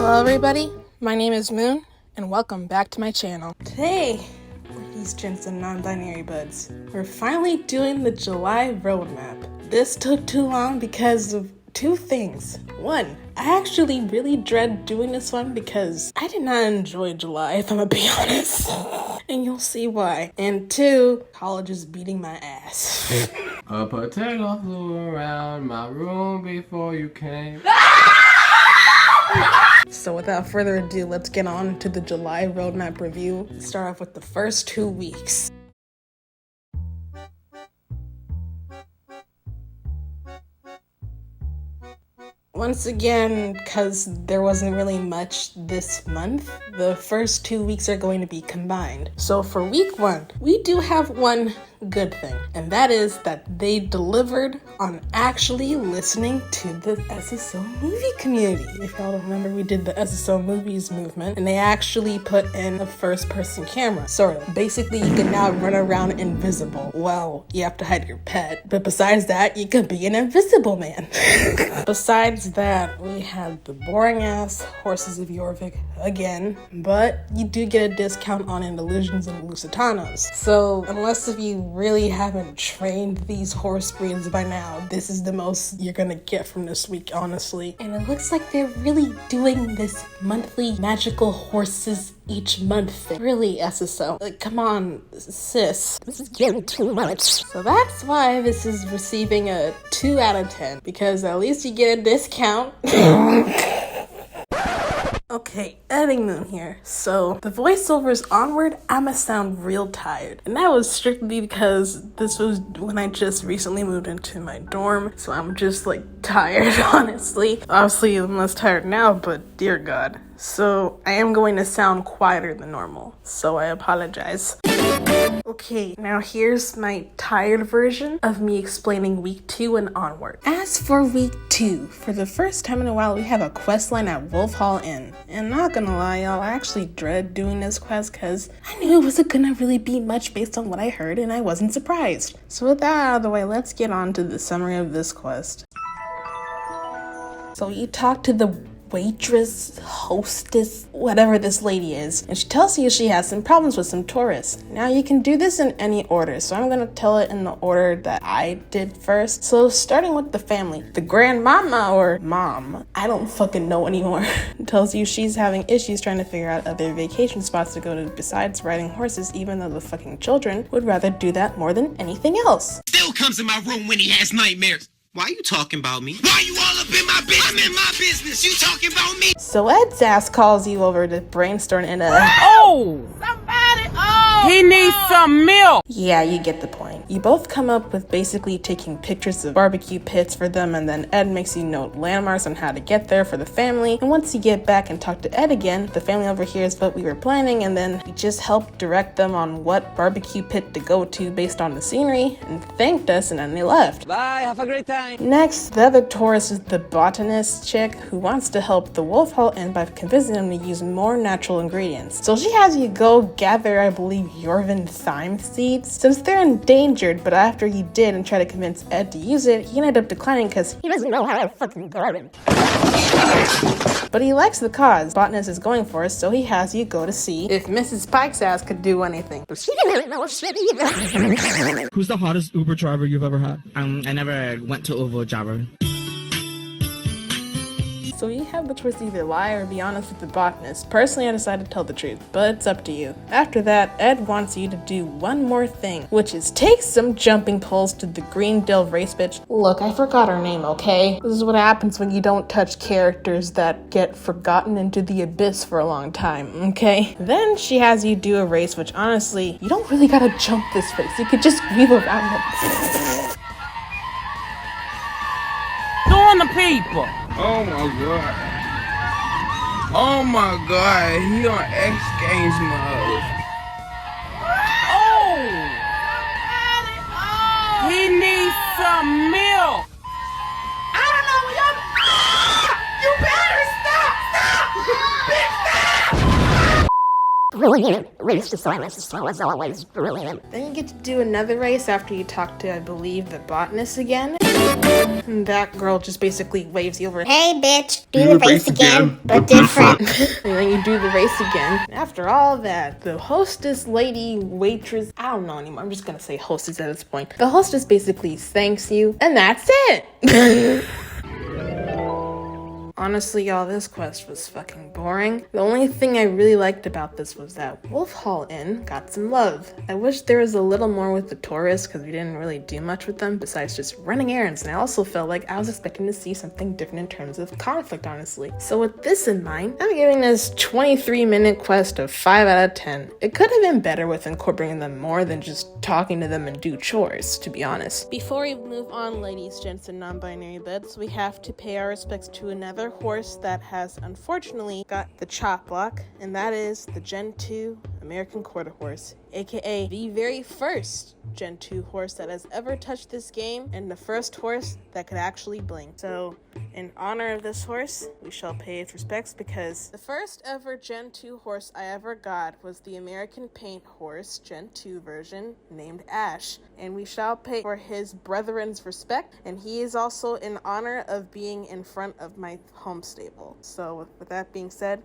Hello everybody, my name is Moon, and welcome back to my channel. Today, ladies, gents, and non-binary buds, we're finally doing the July roadmap. This took too long because of two things. One, I actually really dread doing this one because I did not enjoy July, if I'm gonna be honest. And you'll see why. And two, college is beating my ass. A potato flew around my room before you came. So without further ado, let's get on to the July roadmap review. Start off with the first 2 weeks. Once again, because there wasn't really much this month, the first 2 weeks are going to be combined. So for week 1, we do have one good thing, and that is that they delivered on actually listening to the SSO movie community. If y'all don't remember, we did the SSO movies movement, and they actually put in a first-person camera, sort of. Basically, you can now run around invisible. Well, you have to hide your pet, but besides that, you could be an invisible man. Besides that, we had the boring-ass Horses of Jorvik again, but you do get a discount on Illusions and Lusitanos. So, unless if you really haven't trained these horse breeds by now, this is the most you're gonna get from this week, honestly. And it looks like they're really doing this monthly magical horses each month thing. Really, SSO. Like, come on, sis. This is getting too much. So that's why this is receiving a 2 out of 10, because at least you get a discount. Okay, editing Moon here. So, the voiceovers onward, I'ma sound real tired. And that was strictly because this was when I just recently moved into my dorm. So I'm just like tired, honestly. Obviously, I'm less tired now, but dear God. So, I am going to sound quieter than normal. So I apologize. Okay, now here's my tired version of me explaining week 2 and onward. As for week 2, for the first time in a while, we have a quest line at Wolf Hall Inn. And not gonna lie, y'all, I actually dread doing this quest because I knew it wasn't gonna really be much based on what I heard, and I wasn't surprised. So with that out of the way, let's get on to the summary of this quest. So you talk to the waitress, hostess, whatever this lady is, and she tells you she has some problems with some tourists. Now you can do this in any order, so I'm gonna tell it in the order that I did first. So starting with the family, the grandmama or mom, I don't fucking know anymore, tells you she's having issues trying to figure out other vacation spots to go to besides riding horses, even though the fucking children would rather do that more than anything else. Still comes in my room when he has nightmares. Why are you talking about me? Why are you all up in my business? I'm in my business. You talking about me? So Ed's ass calls you over to brainstorm in a... Oh! Somebody! Oh! He needs some milk! Yeah, you get the point. You both come up with basically taking pictures of barbecue pits for them, and then Ed makes you note landmarks on how to get there for the family. And once you get back and talk to Ed again, the family overhears what we were planning, and then we just helped direct them on what barbecue pit to go to based on the scenery, and thanked us, and then they left. Bye, have a great time. Next, the other tourist is the botanist chick who wants to help the Wolf Hall Inn by convincing them to use more natural ingredients. So she has you go gather, I believe, Jorvin thyme seeds, since they're endangered, but after you did and try to convince Ed to use it, he ended up declining because he doesn't know how to fucking garden. But he likes the cause botanist is going for, so he has you go to see if Mrs. Pike's ass could do anything. But she didn't know shit either. Who's the hottest Uber driver you've ever had? I never went to Uber driver. So you have the choice to either lie or be honest with the botanist. Personally, I decided to tell the truth, but it's up to you. After that, Ed wants you to do one more thing, which is take some jumping poles to the Greendale race bitch. Look, I forgot her name, okay? This is what happens when you don't touch characters that get forgotten into the abyss for a long time, okay? Then she has you do a race, which honestly, you don't really gotta jump this race. You could just weave around it. Doing the people. Oh my god. Oh my god, he on X Games mode. Oh! He needs some milk. I don't know what y'all... Ah! You better stop! Stop! Bitch, stop! brilliant. Race to silence as slow as always. Brilliant. Then you get to do another race after you talk to, I believe, the botanist again. And that girl just basically waves you over. Hey, bitch, do the race again, but different. And then you do the race again. And after all that, the hostess lady, waitress, I don't know anymore. I'm just gonna say hostess at this point. The hostess basically thanks you, and that's it. Honestly, y'all, this quest was fucking boring. The only thing I really liked about this was that Wolf Hall Inn got some love. I wish there was a little more with the tourists because we didn't really do much with them besides just running errands, and I also felt like I was expecting to see something different in terms of conflict, honestly. So with this in mind, I'm giving this 23-minute quest a 5 out of 10. It could have been better with incorporating them more than just talking to them and do chores, to be honest. Before we move on, ladies, gents, and non-binary beds, we have to pay our respects to another horse that has unfortunately got the chop block, and that is the Gen 2 American Quarter Horse, aka the very first Gen 2 horse that has ever touched this game and the first horse that could actually blink. So in honor of this horse, we shall pay its respects because the first ever Gen 2 horse I ever got was the American Paint horse Gen 2 version named Ash, and we shall pay for his brethren's respect, and he is also in honor of being in front of my home stable. So with that being said,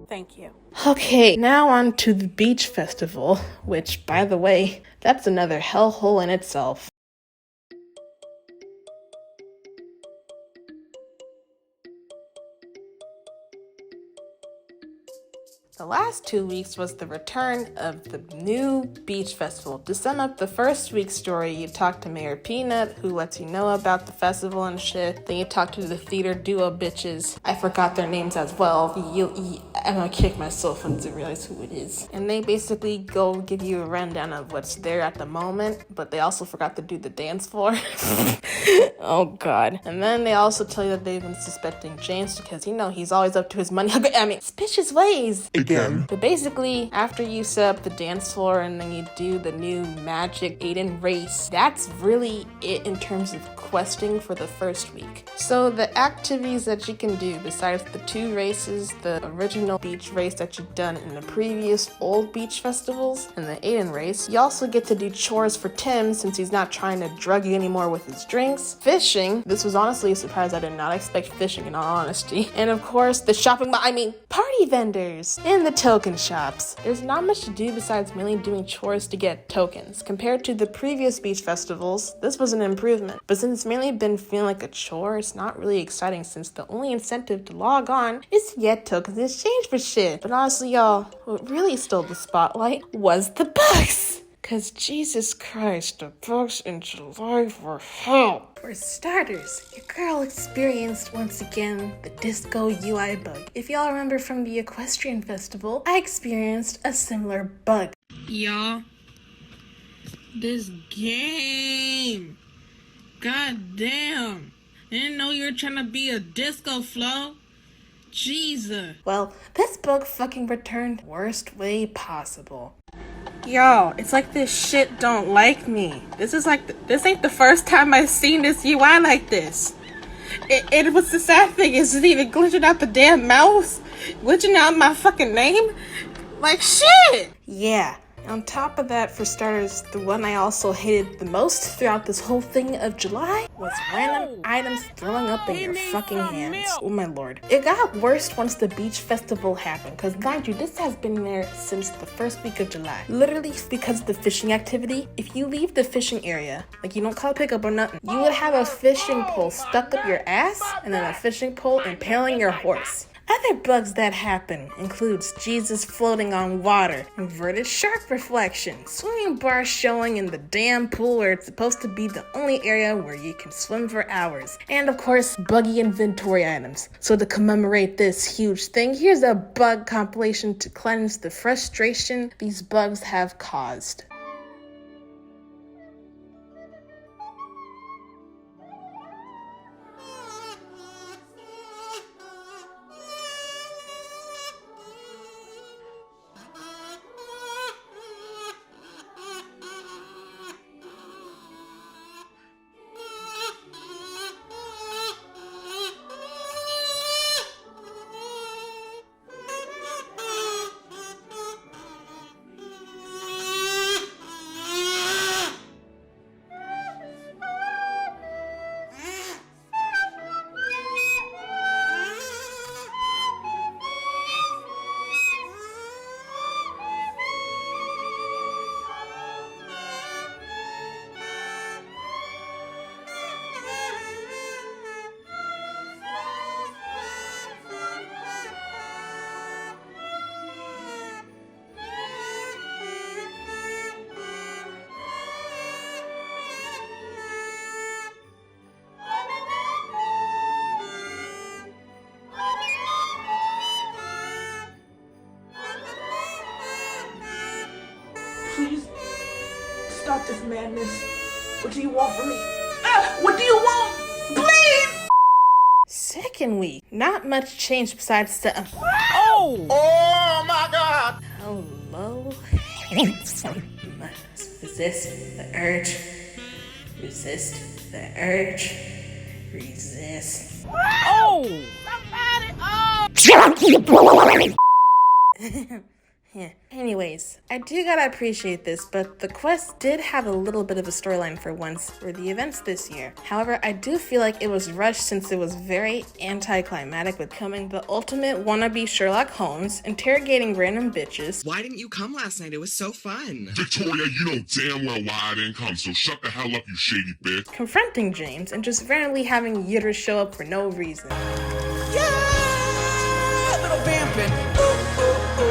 thank you. Okay, now on to the beach festival, which, by the way, that's another hellhole in itself. The last 2 weeks was the return of the new beach festival. To sum up the first week's story, you talk to Mayor Peanut, who lets you know about the festival and shit. Then you talk to the theater duo bitches. I forgot their names as well. I'm gonna kick myself when I realize who it is. And they basically go give you a rundown of what's there at the moment, but they also forgot to do the dance floor. Oh god. And then they also tell you that they've been suspecting James because, you know, he's always up to his money. Suspicious ways. But basically, after you set up the dance floor and then you do the new Magic Aiden race, that's really it in terms of questing for the first week. So the activities that you can do besides the 2 races, the original beach race that you've done in the previous old beach festivals and the Aiden race, you also get to do chores for Tim since he's not trying to drug you anymore with his drinks. Fishing, this was honestly a surprise. I did not expect fishing in all honesty. And of course, the party vendors in the token shops. There's not much to do besides mainly doing chores to get tokens. Compared to the previous beach festivals, this was an improvement. But since it's mainly been feeling like a chore, it's not really exciting since the only incentive to log on is to get tokens in exchange for shit. But honestly, y'all, what really stole the spotlight was the bugs. Cause Jesus Christ, the bugs in July were hell. For starters, your girl experienced once again the disco UI bug. If y'all remember from the Equestrian Festival, I experienced a similar bug. Y'all, this game. God damn. I didn't know you were trying to be a disco flow. Jesus. Well, this bug fucking returned worst way possible. Yo, it's like this shit don't like me. This ain't the first time I've seen this UI like this. It was the sad thing is it even glitching out the damn mouse, glitching out my fucking name, like shit. Yeah. On top of that, for starters, the one I also hated the most throughout this whole thing of July was random items throwing up in your fucking hands. Oh my lord. It got worse once the beach festival happened, because mind you, this has been there since the first week of July. Literally because of the fishing activity, if you leave the fishing area, like you don't call pickup or nothing, you would have a fishing pole stuck up your ass and then a fishing pole impaling your horse. Other bugs that happen includes Jesus floating on water, inverted shark reflection, swimming bars showing in the damn pool where it's supposed to be the only area where you can swim for hours, and of course, buggy inventory items. So to commemorate this huge thing, here's a bug compilation to cleanse the frustration these bugs have caused. Please stop this madness. What do you want from me? What do you want? Please! Second week, not much change besides the Oh my God! hello. Resist the urge. Resist the urge. Resist. Yeah. Anyways, I do gotta appreciate this, but the quest did have a little bit of a storyline for once for the events this year. However, I do feel like it was rushed since it was very anticlimactic with becoming the ultimate wannabe Sherlock Holmes, interrogating random bitches. Why didn't you come last night? It was so fun. Victoria, you know damn well why I didn't come, so shut the hell up, you shady bitch. Confronting James and just randomly having Yitter show up for no reason. Yeah! Little vamping. Ooh, ooh, ooh.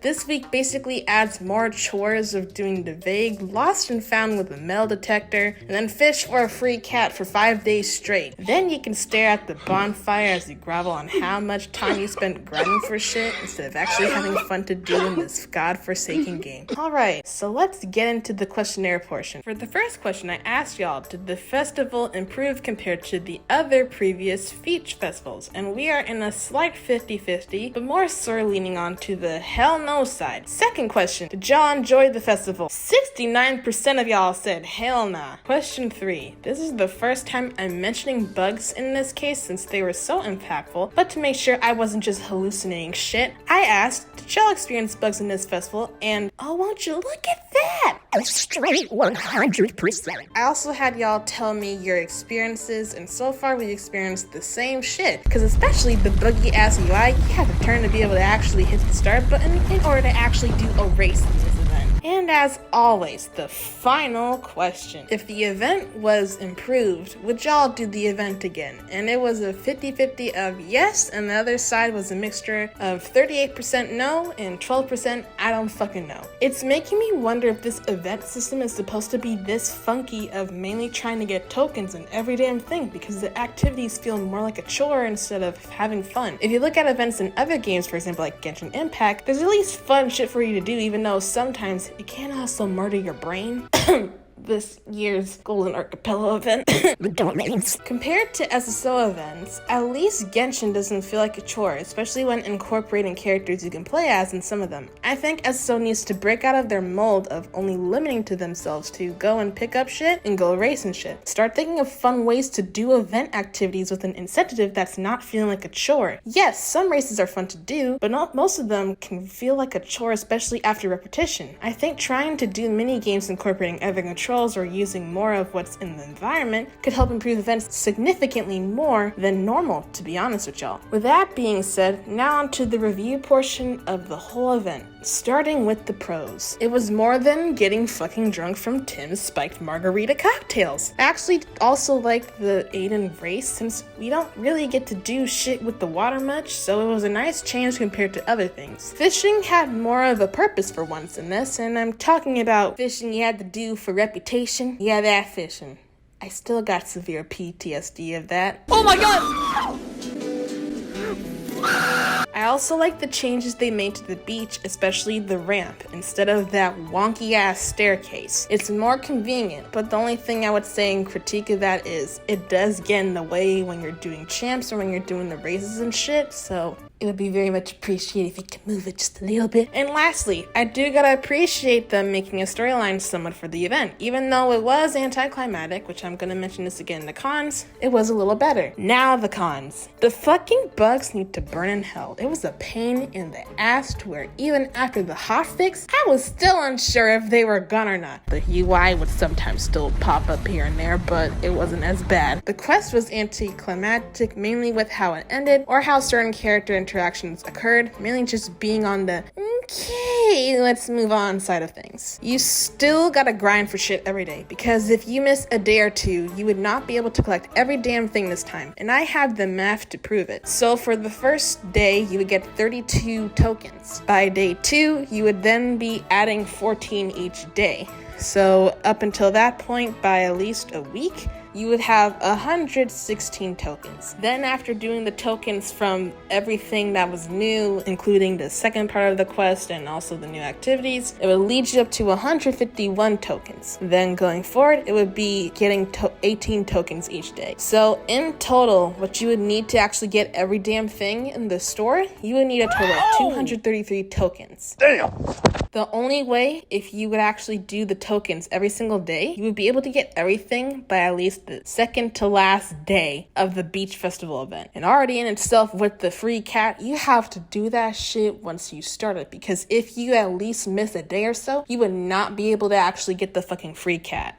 This week basically adds more chores of doing the vague lost and found with a metal detector, and then fish for a free cat for 5 days straight. Then you can stare at the bonfire as you grovel on how much time you spent grinding for shit instead of actually having fun to do in this godforsaken game. Alright, so let's get into the questionnaire portion. For the first question, I asked y'all, did the festival improve compared to the other previous Feach festivals? And we are in a slight 50-50, but more so leaning on to the hell no side. Second question, did y'all enjoy the festival? 69% of y'all said hell nah. Question 3, this is the first time I'm mentioning bugs in this case since they were so impactful, but to make sure I wasn't just hallucinating shit, I asked, did y'all experience bugs in this festival? And oh, won't you look at that? A straight 100%. I also had y'all tell me your experiences, and so far we experienced the same shit. Because especially the buggy ass UI, you have to turn to be able to actually hit the start button in order to actually do a race in this event. And as always, the final question. If the event was improved, would y'all do the event again? And it was a 50-50 of yes, and the other side was a mixture of 38% no and 12% I don't fucking know. It's making me wonder if this event system is supposed to be this funky of mainly trying to get tokens in every damn thing, because the activities feel more like a chore instead of having fun. If you look at events in other games, for example like Genshin Impact, there's at least fun shit for you to do, even though sometimes it can also murder your brain. This year's Golden Archipelago event. Compared to SSO events, at least Genshin doesn't feel like a chore, especially when incorporating characters you can play as in some of them. I think SSO needs to break out of their mold of only limiting to themselves to go and pick up shit and go race and shit. Start thinking of fun ways to do event activities with an incentive that's not feeling like a chore. Yes, some races are fun to do, but not most of them can feel like a chore, especially after repetition. I think trying to do mini games incorporating other controls or using more of what's in the environment could help improve events significantly more than normal, to be honest with y'all. With that being said, now on to the review portion of the whole event. Starting with the pros. It was more than getting fucking drunk from Tim's spiked margarita cocktails. I actually also liked the Aiden race since we don't really get to do shit with the water much, so it was a nice change compared to other things. Fishing had more of a purpose for once in this, and I'm talking about fishing you had to do for reputation. Yeah, that fishing. I still got severe PTSD of that. Oh my god! I also like the changes they made to the beach, especially the ramp, instead of that wonky ass staircase. It's more convenient, but the only thing I would say in critique of that is it does get in the way when you're doing champs or when you're doing the races and shit, so it would be very much appreciated if you could move it just a little bit. And lastly, I do gotta appreciate them making a storyline somewhat for the event. Even though it was anticlimactic, which I'm gonna mention this again in the cons, it was a little better. Now the cons. The fucking bugs need to burn in hell. It was a pain in the ass to where even after the hotfix, I was still unsure if they were gone or not. The UI would sometimes still pop up here and there, but it wasn't as bad. The quest was anticlimactic mainly with how it ended or how certain character interactions occurred, mainly just being on the okay, let's move on side of things. You still gotta grind for shit every day, because if you miss a day or two, you would not be able to collect every damn thing this time, and I have the math to prove it. So for the first day, you would get 32 tokens. By day 2, you would then be adding 14 each day. So up until that point, by at least a week, you would have 116 tokens. Then after doing the tokens from everything that was new, including the second part of the quest and also the new activities, it would lead you up to 151 tokens. Then going forward, it would be getting 18 tokens each day. So in total, what you would need to actually get every damn thing in the store, you would need a total of 233 tokens. Damn! The only way, if you would actually do the tokens every single day, you would be able to get everything by at least the second to last day of the beach festival event. And already in itself with the free cat, you have to do that shit once you start it, because if you at least miss a day or so, you would not be able to actually get the fucking free cat.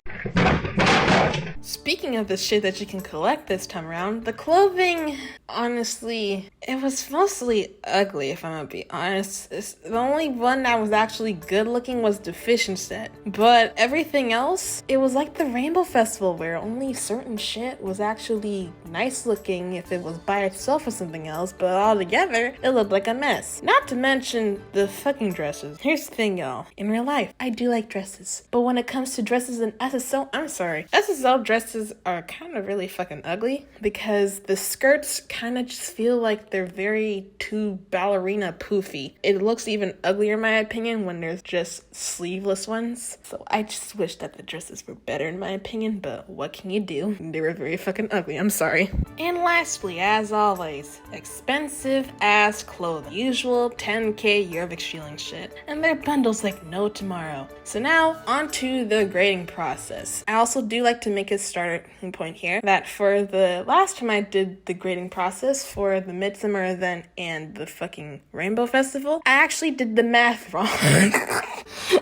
Speaking of the shit that you can collect this time around, the clothing, honestly, it was mostly ugly, if I'm gonna be honest. The only one that was actually good looking was the fishing set. But everything else, it was like the Rainbow Festival where only certain shit was actually nice looking if it was by itself or something else, but all together, it looked like a mess. Not to mention the fucking dresses. Here's the thing, y'all. In real life, I do like dresses. But when it comes to dresses in SSO, I'm sorry. SSO dresses are kind of really fucking ugly because the skirts kind of just feel like they're very too ballerina poofy. It looks even uglier in my opinion when there's just sleeveless ones. So I just wish that the dresses were better in my opinion, but what can you do? They were very fucking ugly, I'm sorry. And lastly, as always, expensive ass clothing. Usual 10k Jorvik shilling shit. And they're bundles like no tomorrow. So now, on to the grading process. I also do like to make a starting point here that for the last time I did the grading process for the Midsummer event and the fucking Rainbow Festival, I actually did the math wrong.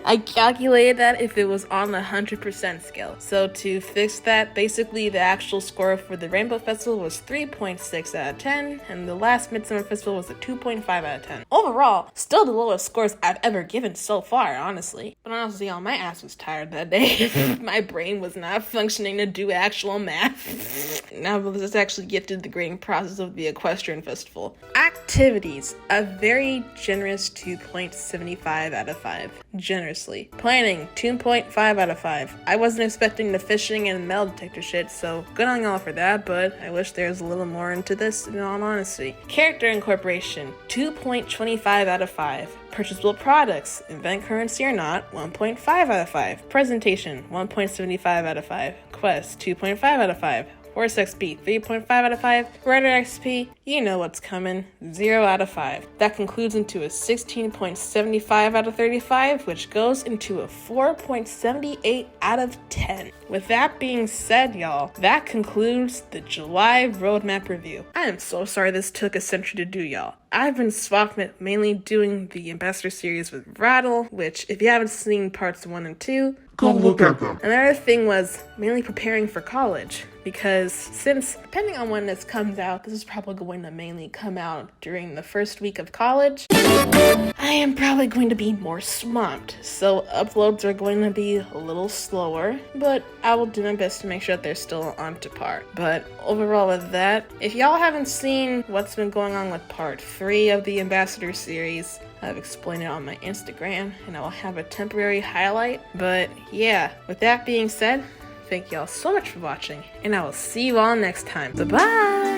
I calculated that if it was on the 100% scale. So to fix that, basically the actual score for the Rainbow Festival was 3.6 out of 10, and the last Midsummer Festival was a 2.5 out of 10. Overall, still the lowest scores I've ever given so far, honestly. But honestly, y'all, my ass was tired that day. My brain was not functioning to do actual math. Now let's actually get to the grading process of the Equestrian Festival. Activities, a very generous 2.75 out of 5. Generously. Planning, 2.5 out of 5. I wasn't expecting the fishing and metal detector shit, so good on y'all for that, but I wish there was a little more into this, in all honesty. Character incorporation, 2.25 out of 5. Purchasable products, event currency or not, 1.5 out of 5. Presentation, 1.75 out of 5. Quest, 2.5 out of 5. Horse XP, 3.5 out of 5. Rider XP, you know what's coming, 0 out of 5. That concludes into a 16.75 out of 35, which goes into a 4.78 out of 10. With that being said, y'all, that concludes the July roadmap review. I am so sorry this took a century to do, y'all. I've been swapping mainly doing the Ambassador series with Rattle, which if you haven't seen parts 1 and 2, Go look at them. Another thing was mainly preparing for college, because since, depending on when this comes out, this is probably going to mainly come out during the first week of college, I am probably going to be more swamped, so uploads are going to be a little slower, but I will do my best to make sure that they're still on to par. But overall with that, if y'all haven't seen what's been going on with part 3 of the Ambassador series, I've explained it on my Instagram, and I will have a temporary highlight. But yeah, with that being said, thank y'all so much for watching, and I will see you all next time. Bye-bye!